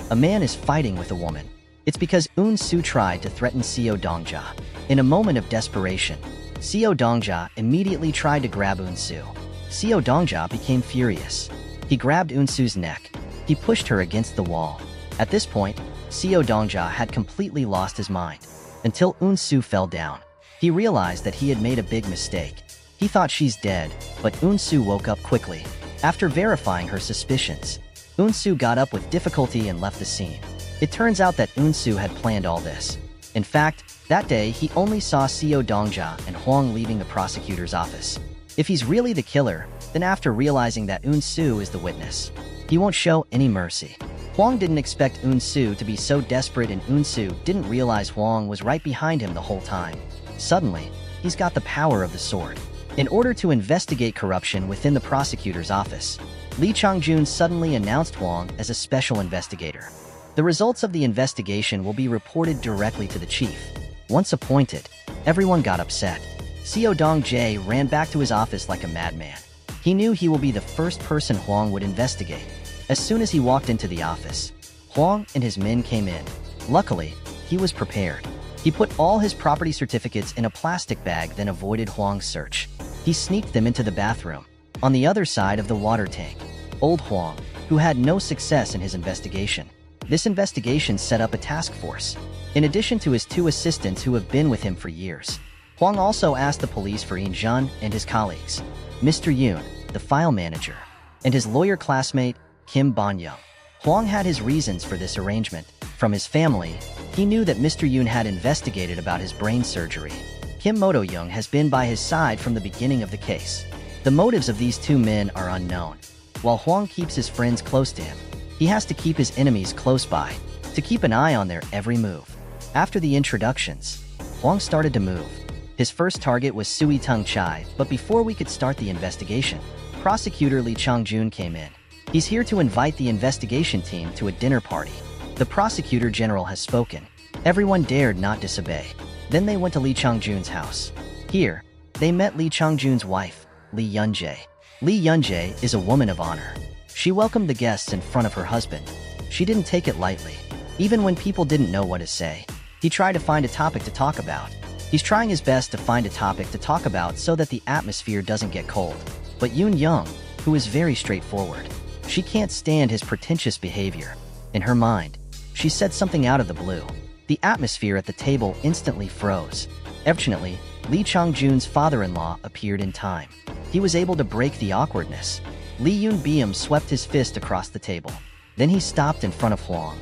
A man is fighting with a woman. It's because Eun-soo tried to threaten Seo Dongja. In a moment of desperation, Seo Dongja immediately tried to grab Eun-soo. Seo Dongja became furious. He grabbed Eun-soo's neck. He pushed her against the wall. At this point, Seo Dongja had completely lost his mind. Until Eun-soo fell down. He realized that he had made a big mistake. He thought she's dead, but Eun-soo woke up quickly. After verifying her suspicions, Eun-soo got up with difficulty and left the scene. It turns out that Eun-soo had planned all this. In fact, that day he only saw Seo Dongja and Hwang leaving the prosecutor's office. If he's really the killer, then after realizing that Eun-soo is the witness, he won't show any mercy. Hwang didn't expect Eun-soo to be so desperate, and Eun-soo didn't realize Hwang was right behind him the whole time. Suddenly, he's got the power of the sword. In order to investigate corruption within the prosecutor's office, Lee Chang-joon suddenly announced Hwang as a special investigator. The results of the investigation will be reported directly to the chief. Once appointed, everyone got upset. Seo Dong-jae ran back to his office like a madman. He knew he will be the first person Hwang would investigate. As soon as he walked into the office, Hwang and his men came in. Luckily, he was prepared. He put all his property certificates in a plastic bag, then avoided Hwang's search. He sneaked them into the bathroom, on the other side of the water tank. Old Hwang, who had no success in his investigation. This investigation set up a task force. In addition to his two assistants who have been with him for years, Hwang also asked the police for Yin Jun and his colleagues, Mr. Yoon, the file manager, and his lawyer classmate, Kim Bon-young. Hwang had his reasons for this arrangement. From his family, he knew that Mr. Yoon had investigated about his brain surgery. Kim Modo-young has been by his side from the beginning of the case. The motives of these two men are unknown. While Hwang keeps his friends close to him, he has to keep his enemies close by, to keep an eye on their every move. After the introductions, Hwang started to move. His first target was Sui Tung Chai, but before we could start the investigation, Prosecutor Lee Chang-joon came in. He's here to invite the investigation team to a dinner party. The prosecutor general has spoken. Everyone dared not disobey. Then they went to Lee Chang-joon's house. Here, they met Lee Chang-joon's wife, Lee Yun-jae. Lee Yun-jae is a woman of honor. She welcomed the guests in front of her husband. She didn't take it lightly. Even when people didn't know what to say, he tried to find a topic to talk about. He's trying his best to find a topic to talk about so that the atmosphere doesn't get cold. But Yoon-young, who is very straightforward, she can't stand his pretentious behavior. In her mind, she said something out of the blue. The atmosphere at the table instantly froze. Fortunately, Lee Chang-joon's father-in-law appeared in time. He was able to break the awkwardness. Lee Yoon-beom swept his fist across the table. Then he stopped in front of Hwang.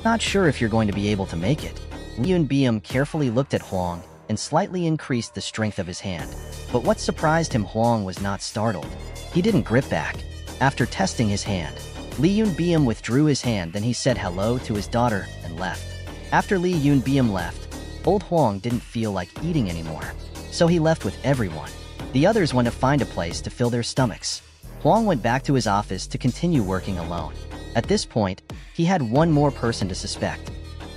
Not sure if you're going to be able to make it. Lee Yoon-beom carefully looked at Hwang and slightly increased the strength of his hand. But what surprised him, Hwang was not startled. He didn't grip back. After testing his hand, Lee Yoon-beom withdrew his hand, then he said hello to his daughter and left. After Lee Yoon-beom left, old Hwang didn't feel like eating anymore. So he left with everyone. The others went to find a place to fill their stomachs. Hwang went back to his office to continue working alone. At this point, he had one more person to suspect.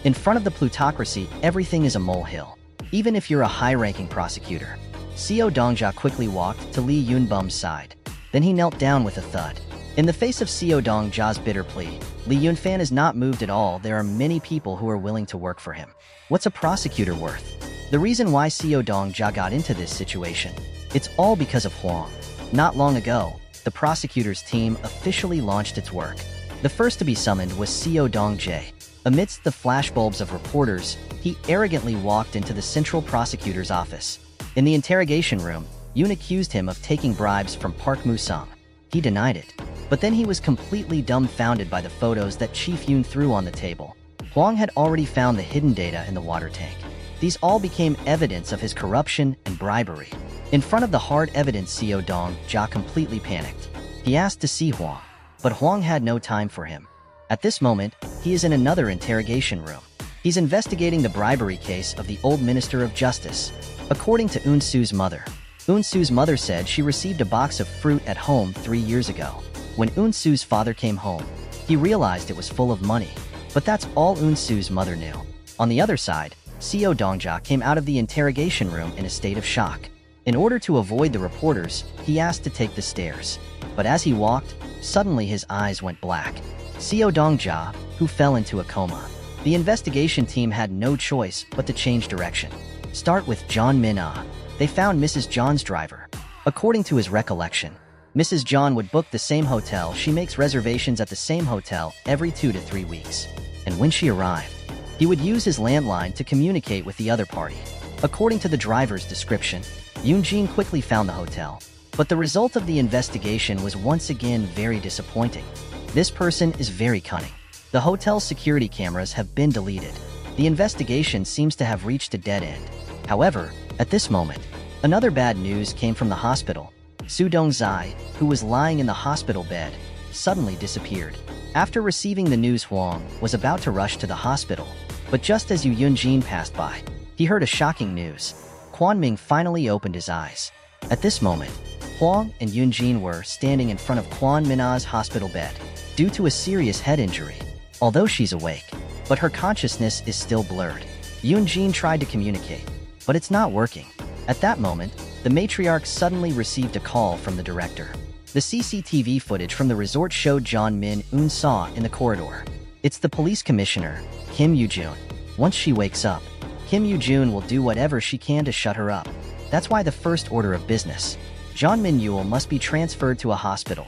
In front of the plutocracy, everything is a molehill. Even if you're a high-ranking prosecutor. Seo Dongja quickly walked to Lee Yoon-beom's side. Then he knelt down with a thud. In the face of Seo Dong-ja's bitter plea, Lee Yoon-fan is not moved at all. There are many people who are willing to work for him. What's a prosecutor worth? The reason why Seo Dong-ja got into this situation, it's all because of Hwang. Not long ago, the prosecutor's team officially launched its work. The first to be summoned was Seo Dong-jae. Amidst the flashbulbs of reporters, he arrogantly walked into the central prosecutor's office. In the interrogation room, Yoon accused him of taking bribes from Park Moo-sung. He denied it. But then he was completely dumbfounded by the photos that Chief Yoon threw on the table. Hwang had already found the hidden data in the water tank. These all became evidence of his corruption and bribery. In front of the hard evidence, Seo Dong-ja completely panicked. He asked to see Hwang, but Hwang had no time for him. At this moment, he is in another interrogation room. He's investigating the bribery case of the old Minister of Justice. According to Eun-soo's mother, Eun-soo's mother said she received a box of fruit at home 3 years ago. When Eun-soo's father came home, he realized it was full of money. But that's all Eun-soo's mother knew. On the other side, Seo Dong-ja came out of the interrogation room in a state of shock. In order to avoid the reporters, he asked to take the stairs. But as he walked, suddenly his eyes went black. Seo Dongja, who fell into a coma. The investigation team had no choice but to change direction. Start with John Min-ah. They found Mrs. John's driver. According to his recollection, Mrs. John would book the same hotel. She makes reservations at the same hotel every 2 to 3 weeks. And when she arrived, he would use his landline to communicate with the other party. According to the driver's description, Yoon-jin quickly found the hotel. But the result of the investigation was once again very disappointing. This person is very cunning. The hotel's security cameras have been deleted. The investigation seems to have reached a dead end. However, at this moment, another bad news came from the hospital. Soo Dong-zai, who was lying in the hospital bed, suddenly disappeared. After receiving the news, Hwang was about to rush to the hospital. But just as Yoon-jin passed by, he heard a shocking news. Kwon-ming finally opened his eyes. At this moment, Hwang and Yoon-jin were standing in front of Kwon Min-ah's hospital bed due to a serious head injury. Although she's awake, but her consciousness is still blurred. Yoon-jin tried to communicate, but it's not working. At that moment, the matriarch suddenly received a call from the director. The CCTV footage from the resort showed John Min-eun saw in the corridor. It's the police commissioner, Kim Yoo-jun. Once she wakes up, Kim Yoo-jun will do whatever she can to shut her up. That's why the first order of business. John Min-yeol must be transferred to a hospital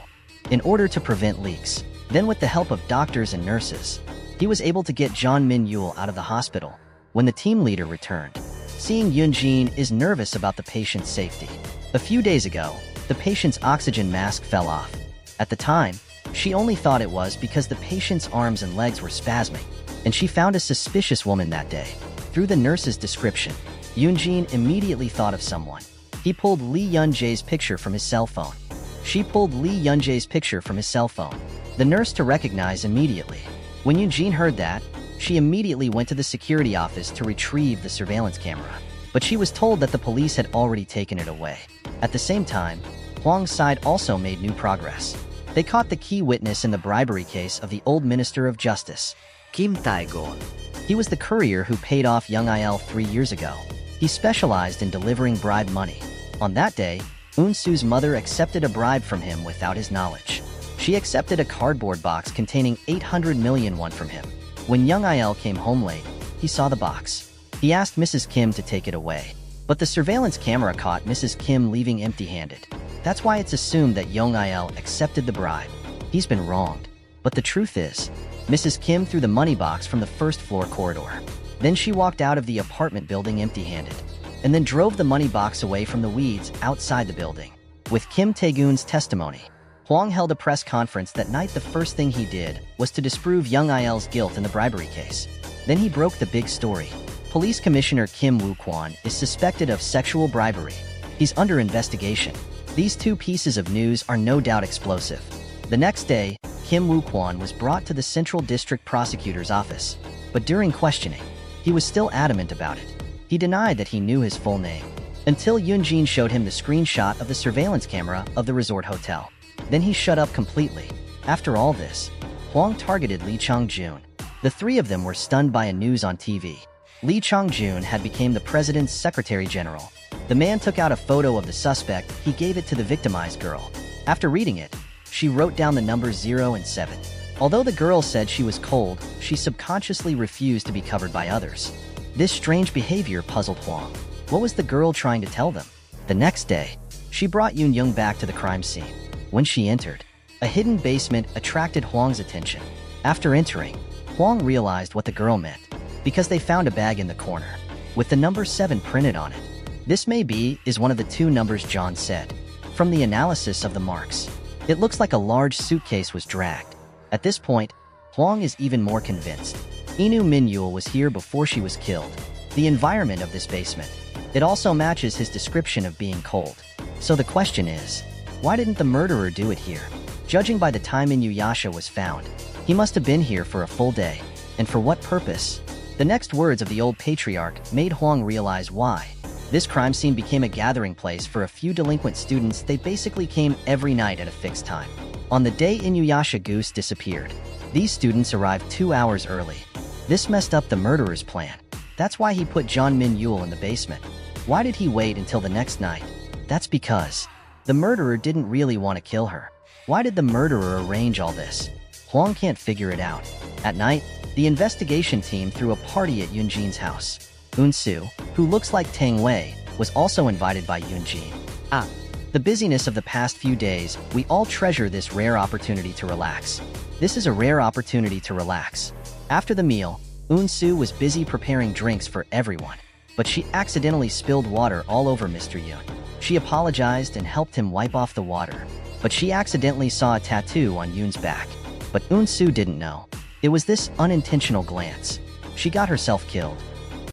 in order to prevent leaks. Then with the help of doctors and nurses, he was able to get John Min-yeol out of the hospital. When the team leader returned, seeing Yoon-jin is nervous about the patient's safety. A few days ago, the patient's oxygen mask fell off. At the time, she only thought it was because the patient's arms and legs were spasming, and she found a suspicious woman that day. Through the nurse's description, Yoon-jin immediately thought of someone. He pulled Lee Yun-jae's picture from his cell phone. She pulled Lee Yun-jae's picture from his cell phone. The nurse to recognize immediately. When Yoon-jin heard that, she immediately went to the security office to retrieve the surveillance camera. But she was told that the police had already taken it away. At the same time, Hwang's side also made new progress. They caught the key witness in the bribery case of the old Minister of Justice, Kim Tae-gon. He was the courier who paid off Young Il 3 years ago. He specialized in delivering bribe money. On that day, Eun-soo's mother accepted a bribe from him without his knowledge. She accepted a cardboard box containing 800 million won from him. When Young Il came home late, he saw the box. He asked Mrs. Kim to take it away. But the surveillance camera caught Mrs. Kim leaving empty-handed. That's why it's assumed that Young Il accepted the bribe. He's been wronged. But the truth is, Mrs. Kim threw the money box from the first-floor corridor. Then she walked out of the apartment building empty-handed, and then drove the money box away from the weeds outside the building. With Kim Tae-gun's testimony, Hwang held a press conference that night. The first thing he did was to disprove Young Il's guilt in the bribery case. Then he broke the big story. Police Commissioner Kim Woo-kwon is suspected of sexual bribery. He's under investigation. These two pieces of news are no doubt explosive. The next day, Kim Woo-kwon was brought to the Central District Prosecutor's office. But during questioning, he was still adamant about it. He denied that he knew his full name, until Yoon-jin showed him the screenshot of the surveillance camera of the resort hotel. Then he shut up completely. After all this, Hwang targeted Lee Chong-jun. The three of them were stunned by a news on TV. Lee Chong-jun had become the president's secretary general. The man took out a photo of the suspect. He gave it to the victimized girl. After reading it, she wrote down the numbers 0 and 7. Although the girl said she was cold, she subconsciously refused to be covered by others. This strange behavior puzzled Hwang. What was the girl trying to tell them? The next day, she brought Yoon-young back to the crime scene. When she entered, a hidden basement attracted Hwang's attention. After entering, Hwang realized what the girl meant, because they found a bag in the corner, with the number 7 printed on it. This is one of the 2 numbers John said. From the analysis of the marks, it looks like a large suitcase was dragged. At this point, Hwang is even more convinced. Inu Min-yeol was here before she was killed. The environment of this basement, it also matches his description of being cold. So the question is, why didn't the murderer do it here? Judging by the time Inuyasha was found, he must have been here for a full day. And for what purpose? The next words of the old patriarch made Hwang realize why. This crime scene became a gathering place for a few delinquent students. They basically came every night at a fixed time. On the day Inuyasha Goose disappeared, these students arrived 2 hours early. This messed up the murderer's plan. That's why he put John Min-yeol in the basement. Why did he wait until the next night? That's because the murderer didn't really want to kill her. Why did the murderer arrange all this? Hwang can't figure it out. At night, the investigation team threw a party at Yoonjin's house. Eun-soo, who looks like Tang Wei, was also invited by Yoonjin. The busyness of the past few days, we all treasure this rare opportunity to relax. This is a rare opportunity to relax. After the meal, Eun-soo was busy preparing drinks for everyone, but she accidentally spilled water all over Mr. Yoon. She apologized and helped him wipe off the water, but she accidentally saw a tattoo on Yoon's back. But Eun-soo didn't know. It was this unintentional glance. She got herself killed.